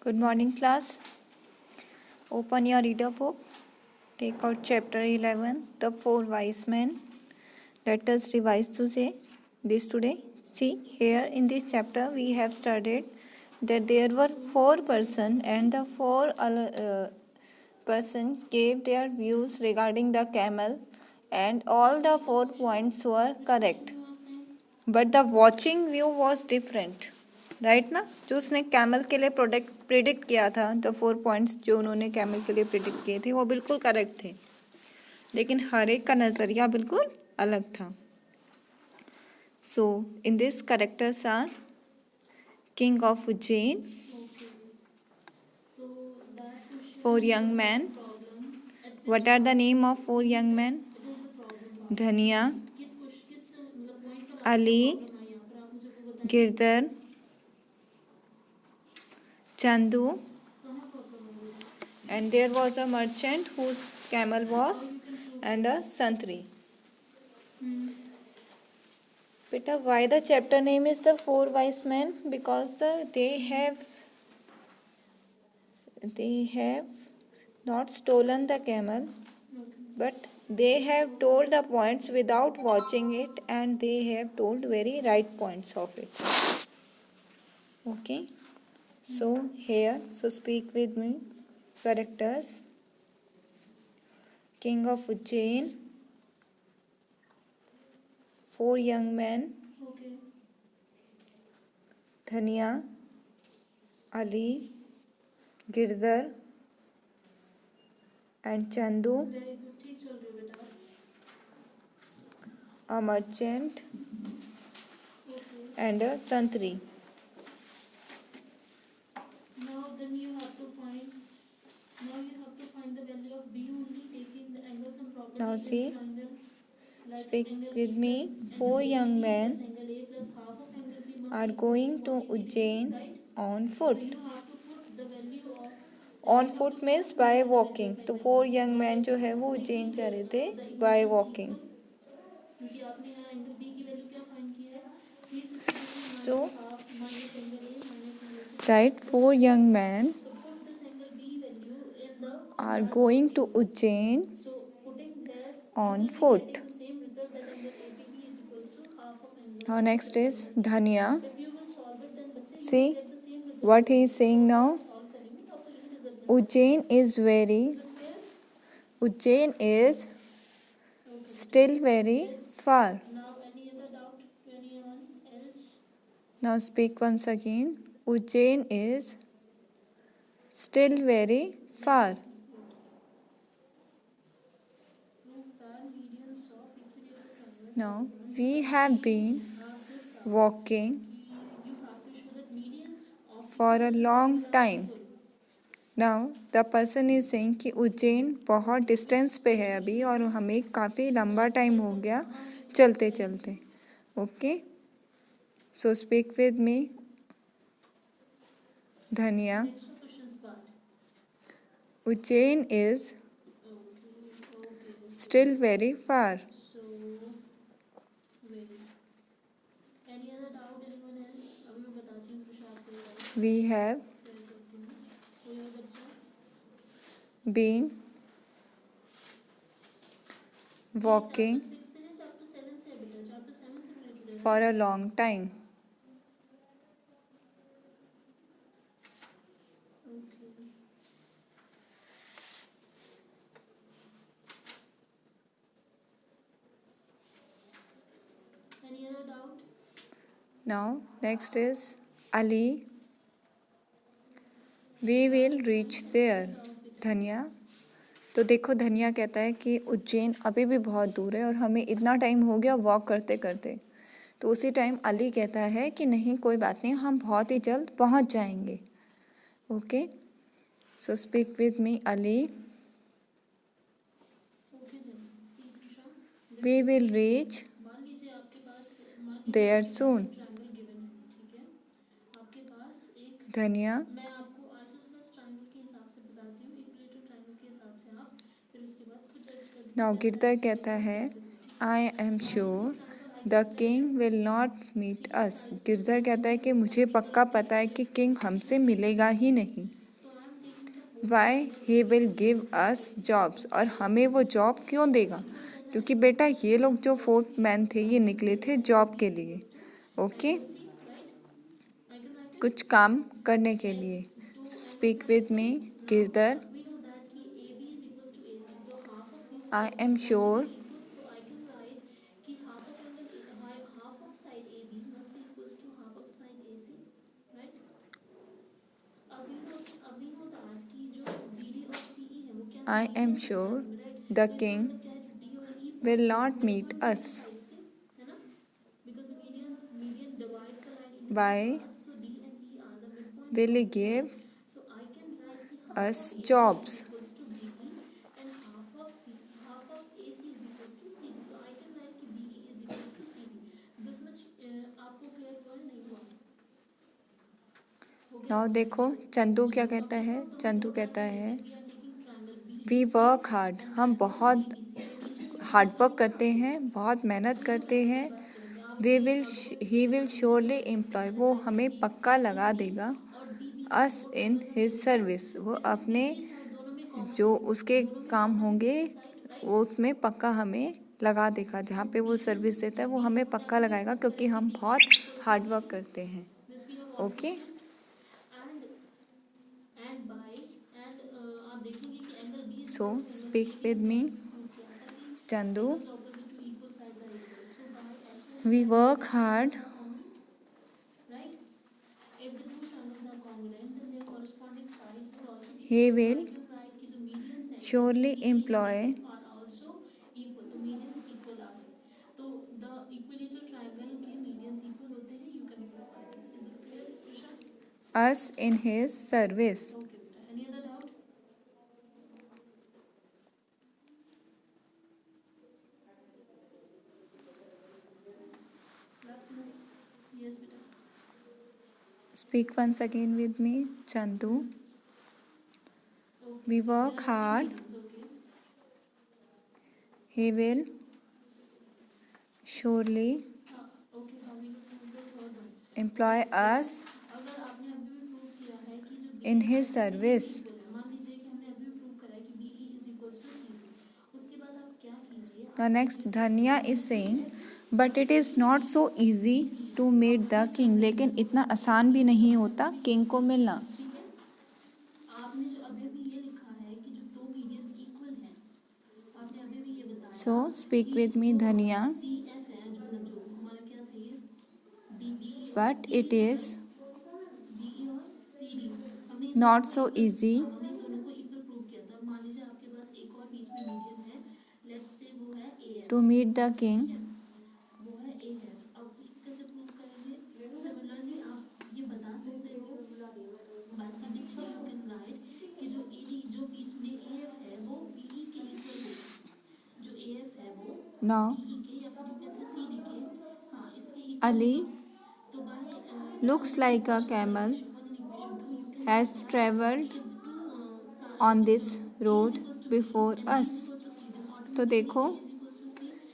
Good morning, class. Open your reader book. Take out chapter 11, The Four Wise Men. Let us revise this today. See, here in this chapter we have studied that there were four persons and the four person gave their views regarding the camel and all the 4 points were correct. But the watching view was different. Right ना, जो उसने camel के लिए predict किया था, the 4 points जो उन्होंने camel के लिए प्रिडिक्ट किए थे वो बिल्कुल करेक्ट थे, लेकिन हर एक का नज़रिया बिल्कुल अलग था. So in this characters are king of Ujjain, 4 young men. What are the name of 4 young men? धनिया, Ali, Girdhar, Chandu, and there was a merchant whose camel was and a santri. Beta, why the chapter name is the Four Wise Men? Because they have not stolen the camel, but they have told the points without watching it, and they have told very right points of it. Okay. So here, speak with me. Characters: King of Ujjain, 4 young men, Dhania, Ali, Girdhar, and Chandu, a merchant, and a santri. Then you have to find the value of B only, taking the angles and properties. Now see, triangle, like speak angle with A me. plus 4 young angle men A plus half of angle B must are equals going to 180 Ujjain right? on So foot. you have to put the value of On foot means by walking. तो 4 young men जो है वो उज्जैन जा रहे थे by walking. क्योंकि आपने यहाँ एंगल बी की वैल्यू क्या फाइंड की है 360 So half minus angle A minus right, 4 young men so put this angle B value in the are going to Ujjain so putting there on you will foot. be getting the same result that angle ABB is equals to half of angle Now next is Dhania. if you will solve it then बच्चे you will See get the same result what he is saying now. solve करेंगे तो आपको यही result मिलेगा Ujjain is very, Ujjain is still very far. now any other doubt to anyone else Now speak once again. Ujjain is still very far. prove that medians of equilateral triangle Now we have been walking you have to show that medians of for a long time. Now the person is saying कि उज्जैन बहुत distance पे है अभी और हमें काफ़ी लंबा time हो गया चलते चलते. Okay, so speak with me. Dhaniya, Ujjain is still very far. so wait any other doubt anyone else अभी मैं बताती हूँ कुछ आपको वी हैव क्लियर करती हूँ कोई और बच्चा been walking चैप्टर 6 से है चैप्टर 7 से है बेटा चैप्टर 7 से रिलेटेड है for a long time. any other doubt Now next is Ali. We will reach there. धनिया, तो देखो धनिया कहता है कि उज्जैन अभी भी बहुत दूर है और हमें इतना टाइम हो गया वॉक करते करते. तो उसी टाइम अली कहता है कि नहीं कोई बात नहीं, हम बहुत ही जल्द पहुंच जाएंगे. Okay, so speak with me. Ali, okay then see Krishna we will reach मान लीजिए आपके पास देयर सून. ट्रायंगल गिवन है ठीक है आपके पास एक धनिया, मैं आपको आइसोसेलेस ट्रायंगल के हिसाब से बताती हूँ इक्विलेटरल ट्रायंगल के हिसाब से आप फिर उसके बाद खुद जज कर नाउ गिरधर कहता है I am sure the king will not meet us. Girdhar कहता है कि मुझे पक्का पता है कि किंग हमसे मिलेगा ही नहीं। Why he will give us jobs. और हमें वो जॉब क्यों देगा? क्योंकि बेटा ये लोग जो 4th मैन थे ये निकले थे जॉब के लिए, ओके, कुछ काम करने के लिए। Speak with me Girdhar. we know that कि AB is equals to AC, तो half of this I am sure equals, so I can write कि half of angle half of side AB must be equals to half of side AC, right? अब we know that कि जो BD और CE है वो क्या I am medians sure है, right? the तो इसका king मतलब क्या है, जो D और E will point not है, वो meet midpoint us. sides के, है ना? Because the median divides the line into Why two parts, so D and E are the midpoints will of he the give line. So I can write कि half us of AB jobs? is equals to BE and half of AC is equals to CD. So I can write कि BE is equals to CD. This much आपको clear हुआ है नहीं हुआ? हो गया? Now देखो चंदू क्या कहता अब है। देखो दोनों चंदू दो कहता triangle है लेते हैं. We are taking triangle we BEC work hard. and हम triangle बहुत DBC. तो नीचे की और हार्ड ऊपर वर्क की करते हैं, बहुत मेहनत करते हैं। बात करेंगे. आप वी भी विल अगर he will surely triangle employ. वो हमें पक्का लगा देगा और DBC अस दो इन triangle हिज हम सर्विस। वो जिसमें अपने BC side दोनों में common जो है, उसके दोनों में काम common है होंगे BC side, right? वो उसमें पक्का हमें लगा देगा। जहाँ पे वो सर्विस देता है वो हमें पक्का लगाएगा क्योंकि हम बहुत हार्ड वर्क करते हैं, This we have already okay. proved. and by and आप देखेंगे कि angle B is so equals to speak angle with AB मी हमने प्रूव किया था कि Chandu. angles opposite to equal sides are equal. So by essence we that work both hard. triangles are congruent, right? If the two triangles are congruent, then their corresponding sides will also be he equal. So will I can write कि जो medians है surely CE employ and DE are also equal. तो medians equal आ गए. तो the equilateral triangle के medians equal होते हैं. You can prove by this. Is it clear, Isha? Us in his service. Okay, beta. Any other doubt? Last minute. Yes, beta. Speak once again with me Chandu. Okay. We work hard. Okay. He will surely हाँ, okay. How we will prove the third one? Employ us अगर आपने अभी भी prove किया है कि जो in BE his है सर्विस। equal है, मान लीजिए कि हमने अभी भी प्रूव करा है कि BE is equals to CD. उसके बाद आप क्या कीजिए? The next Dhaniya is saying but it is not so easy to meet the king. लेकिन इतना आसान भी नहीं होता किंग को मिलना। ठीक है? आपने जो अभी भी ये लिखा है कि जो दो मीडियंस इक्वल हैं, आपने अभी भी ये बताया सो स्पीक विद मी धनिया। CF है जो हमारा क्या था ये DBE और बट इट इज़ BE और CD हमने इन नॉट दोनों को सो equal- ईजी हमने इन दोनों को इक्वल प्रूव किया था. मान लीजिए आपके पास एक और बीच में मीडियन है, लेट्स से वो है AF, to meet the king. वो है AF. अब उसको कैसे प्रूव करेंगे? सिमिलरली आप ये बता सकते हो by substitution you can write कि जो AD जो बीच में AF है वो BE के इक्वल होगा. जो AF है वो नाउ BE के या फिर you can say CD के, हाँ, इसके इक्वल अली होगा. तो bye looks like a camel has traveled on this road before us। तो देखो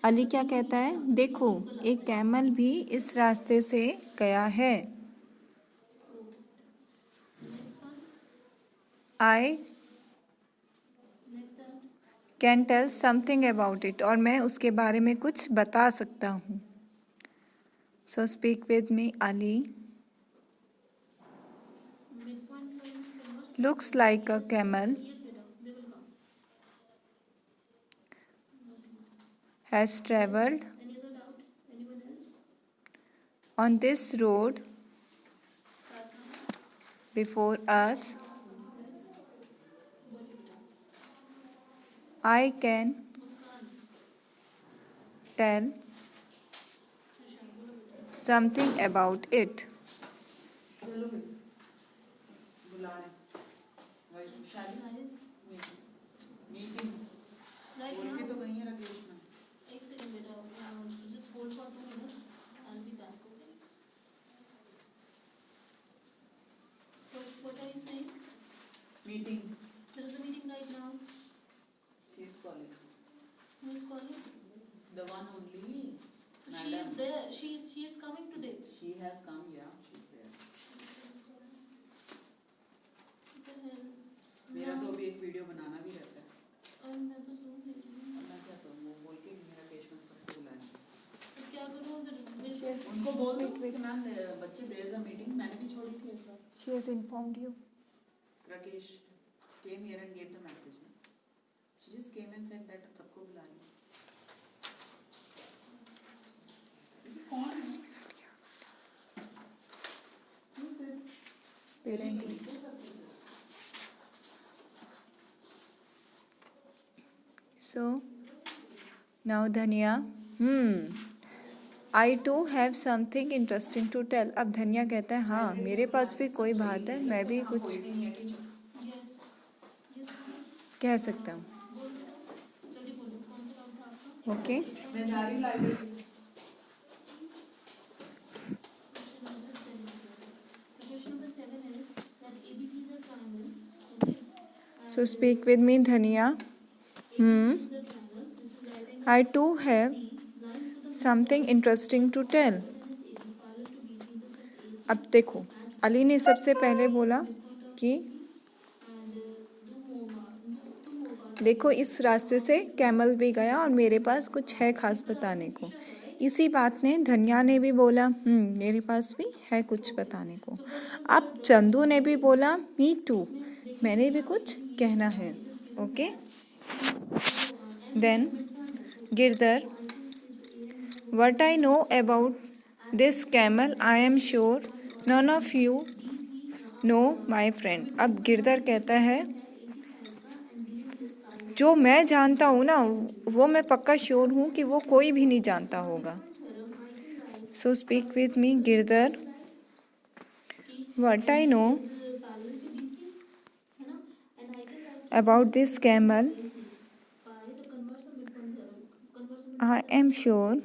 अली क्या कहता है, देखो एक कैमल भी इस रास्ते से गया है। I can tell something about it. और मैं उसके बारे में कुछ बता सकता हूँ। So speak with me Ali. Looks like a camel has traveled on this road before us। I can tell something about it। Right बोल के now, तो गई है राकेश में। एक सेकंड बेटा, just hold for 2 minutes. I'll be back. Okay. What are you saying? Meeting There is a meeting right now. किस college? Who is calling? The one only She is there. She is coming today. She has come, yeah, she's there. What the hell? मेरा मैं- तो अभी एक video बनाना भी रहता है। और मैं तो सुन रही हूँ। अब मैं क्या करूँ, वो बोल के कि मेरा केशवन सबको बुलाएंगे। तो क्या करूँ अगर उनको बोल दो कि मैम बच्चे देयर इज अ मीटिंग, मैंने भी छोड़ी थी इस बार। She has informed you. Rakesh came here and gave the message. She just came and said that सबको बुला रही है। ये कौन है? Who is this? Parent. ये सब चीज़ें। So now धनिया, I too have something interesting to tell. अब धनिया कहता है हाँ मेरे पास भी कोई बात है, मैं भी कुछ कोई भी नहीं है टीचर। यस यस कह सकता हूँ. बोल जल्दी बोलो कौन सा काम था आपका? ओके मैं जा रही हूँ library. Question number 7 is that ABC is a triangle. Okay. So speak with me धनिया. ABC is a triangle which is right angle I too have C lines with a something interesting to tell. hypotenuse AB parallel to BC intersect AC अब देखो अली ने सबसे पहले बोला कि and two more देखो इस रास्ते से कैमल भी गया और मेरे पास कुछ है खास बताने को. इसी बात ने धनिया ने भी बोला मेरे पास भी है कुछ बताने को. अब चंदू ने भी बोला मी टू, मैंने भी कुछ कहना है. Okay then Girdhar, what I know about this camel I am sure none of you know my friend. अब गिरधर कहता है जो मैं जानता हूँ ना वो मैं पक्का श्योर हूँ कि वो कोई भी नहीं जानता होगा. So speak with me Girdhar, what I know about this camel I am sure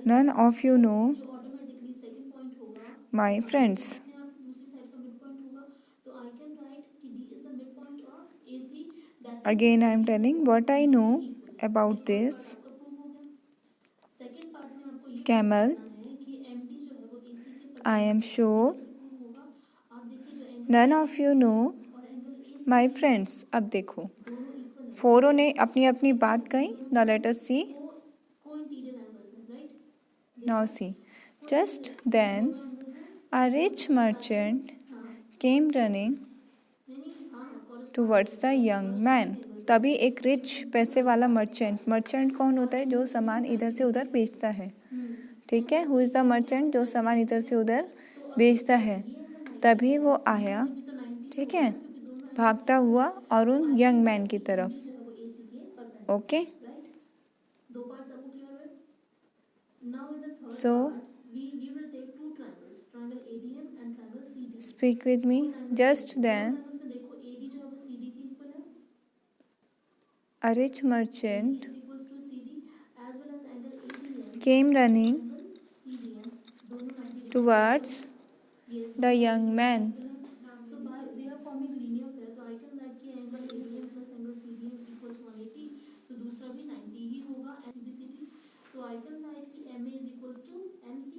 none of you know automatically second point होगा माई फ्रेंड्स. अपने आप दूसरी साइड का मिड पॉइंट होगा तो आई कैन राइट कि D is the mid point of AC that again I am telling what I know about this आपका prove हो गया. सेकंड पार्ट में आपको ये कैमल बताना है कि एमडी जो है वो एसी के आई एम श्योर प्रूव होगा. आप देखिए जो angle none of you know और एंगल ए माई फ्रेंड्स. अब देखो दोनों इक्वल है फोरों ने अपनी अपनी बात कही. नाउ लेट अस सी. को इंटीरियर एंगल्स हैं right. Now see, just then a rich merchant came running towards the young man. तभी एक रिच पैसे वाला मर्चेंट कौन होता है जो सामान इधर से उधर बेचता है. ठीक है, हु इज़ द मर्चेंट जो सामान इधर से उधर बेचता है. तभी वो आया, ठीक है, भागता हुआ और उन यंग मैन की तरफ. ओके दो पार्ट्स आपको क्लियर है. Now in the third so we will take two triangles, triangle ADM and triangle CD. Speak with me. Just then triangles में देखो AD जो है वो CD के इक्वल है a rich merchant is equals to CD as well as angle ADM came running CDM दोनों 90 towards yes. the young man. So by they are forming linear pair तो I can write कि angle ADM plus angle CDM equals 180 तो दूसरा भी 90 ही होगा CBCD. तो I can write कि MA is equals to MC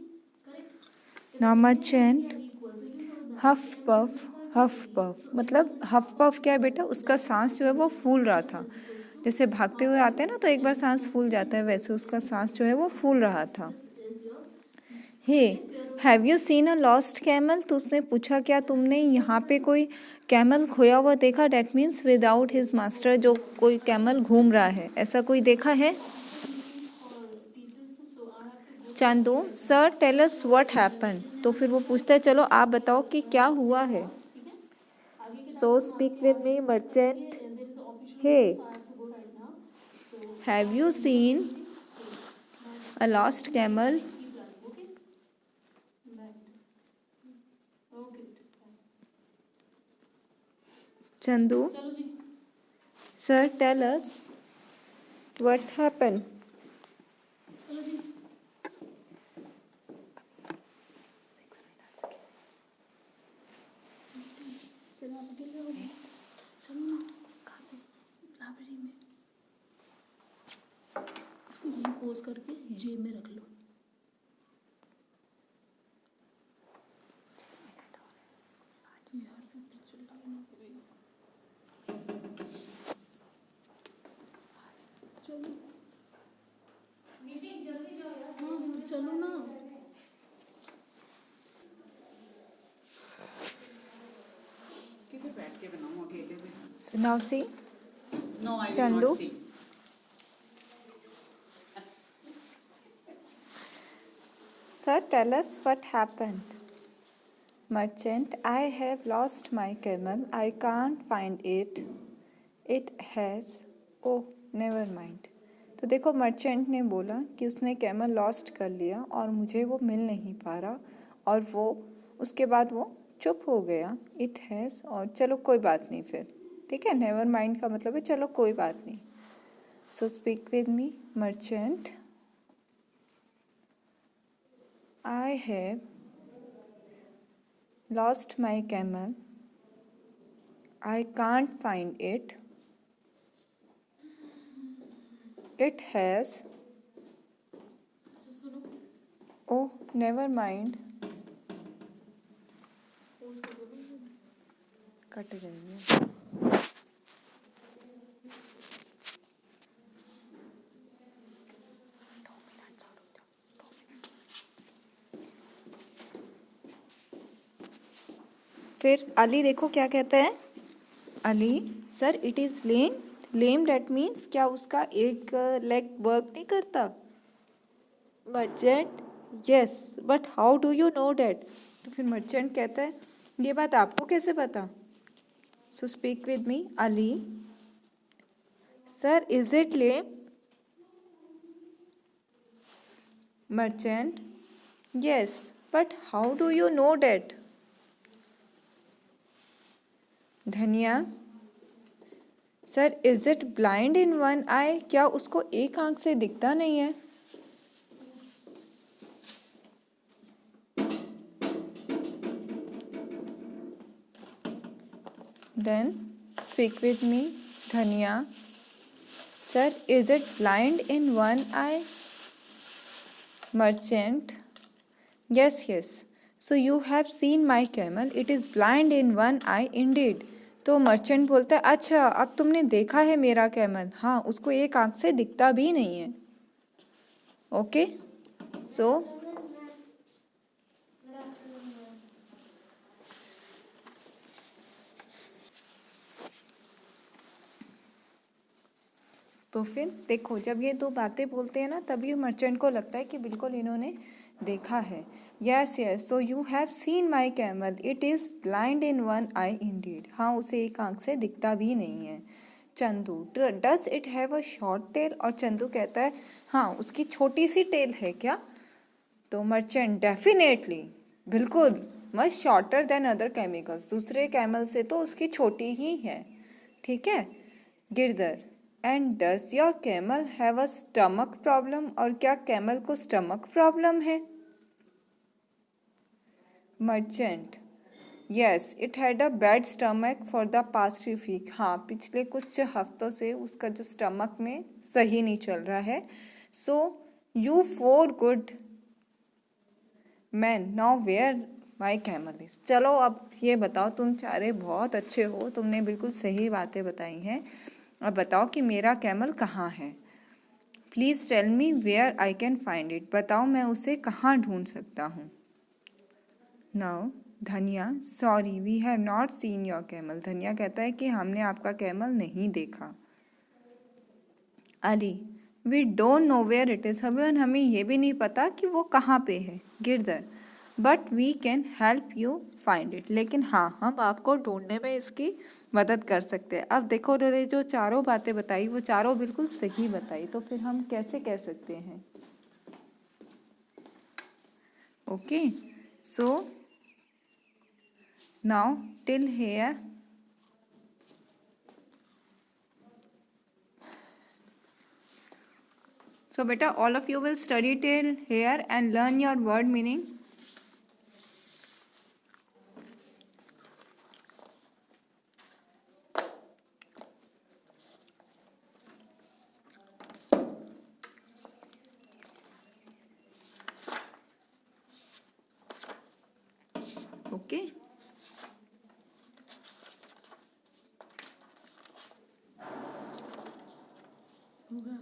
correct. Now merchant equal तो you know that हफ puff मतलब हफ पफ क्या है बेटा, उसका सांस जो है वो फूल रहा था. जैसे भागते हुए आते हैं ना तो एक बार सांस फूल जाता है, वैसे उसका सांस जो है वो फूल रहा था. Hey have you seen a lost camel. तो उसने पूछा क्या तुमने यहाँ पे कोई कैमल खोया हुआ देखा. That means without his master, जो कोई कैमल घूम रहा है, ऐसा कोई देखा है. Chandu sir tell us what happen. तो फिर वो पूछता है चलो आप बताओ कि क्या हुआ है. So speak with me merchant. Hey have you seen a lost camel. Chandu sir tell us what happen. Library में इसको यही पोज करके जेब में रख लो। यार चिल्लाओ ना कभी। चलो हाँ चलो ना। किधर बैठ के बनाऊं अकेले में? So now see, No, I will Chandu. not see. sir, tell us what happened. Merchant, I have lost my camel. I can't find it. It has. Oh, never mind. तो देखो मर्चेंट ने बोला कि उसने कैमल लॉस्ट कर लिया और मुझे वो मिल नहीं पा रहा, और वो उसके बाद वो चुप हो गया। इट हैज़, और चलो कोई बात नहीं फिर, ठीक है। नेवर माइंड का मतलब है चलो कोई बात नहीं। सो speak with me. Merchant, I have lost my camel. I can't find it. It has. अच्छा सुनो, Oh, never mind. पोज कर दो। कट जाएंगे। फिर अली देखो क्या कहता है। Ali, sir it is lame. Lame that means क्या उसका एक लेग वर्क नहीं करता। Merchant, yes, but how do you know that. तो फिर मर्चेंट कहता है ये बात आपको कैसे पता। So speak with me. Ali, sir is it lame. Merchant, yes, but how do you know that. Dhaniya, sir is it blind in one eye. क्या उसको एक आंख से दिखता नहीं है। Then speak with me. Dhaniya, sir is it blind in one eye. Merchant, yes yes, so you have seen my camel, it is blind in one eye indeed. तो merchant बोलता है अच्छा अब तुमने देखा है मेरा कैमल, हाँ उसको एक आंख से दिखता भी नहीं है। ओके, सो तो फिर देखो जब ये दो बातें बोलते हैं ना तभी मर्चेंट को लगता है कि बिल्कुल इन्होंने देखा है। Yes yes, so you have seen my camel, it is blind in one eye Indeed. हाँ उसे एक आंख से दिखता भी नहीं है। Chandu, does it have a short tail. और चंदू कहता है हाँ उसकी छोटी सी टेल है क्या। तो मर्चेंट, डेफिनेटली, बिल्कुल, much shorter than other camels, दूसरे कैमल से तो उसकी छोटी ही है, ठीक है। Girdhar, and does your camel have a stomach problem. और क्या कैमल को स्टमक प्रॉब्लम है। Merchant, yes, it had a bad stomach for the past few week. हाँ पिछले कुछ हफ्तों से उसका जो स्टमक में सही नहीं चल रहा है। So you for good man now where my camel is. चलो अब ये बताओ, तुम चारे बहुत अच्छे हो, तुमने बिल्कुल सही बातें बताई हैं। अब बताओ कि मेरा कैमल कहाँ है। Please tell me where I can find it. बताओ मैं उसे कहाँ ढूंढ सकता हूँ। Now Dhaniya, sorry we have not seen your camel. Dhaniya कहता है कि हमने आपका कैमल नहीं देखा। Ali, we don't know where it is. हमें ये भी नहीं पता कि वो कहाँ पे है। Girdhar, but we can help you find it. लेकिन हाँ हम आपको ढूंढने में इसकी मदद कर सकते हैं। अब देखो उन्होंने जो चारों बातें बताई वो चारों बिल्कुल सही बताई, तो फिर हम कैसे कह सकते हैं। Okay, so now till here so beta all of you will study till here and learn your word meaning. Okay होगा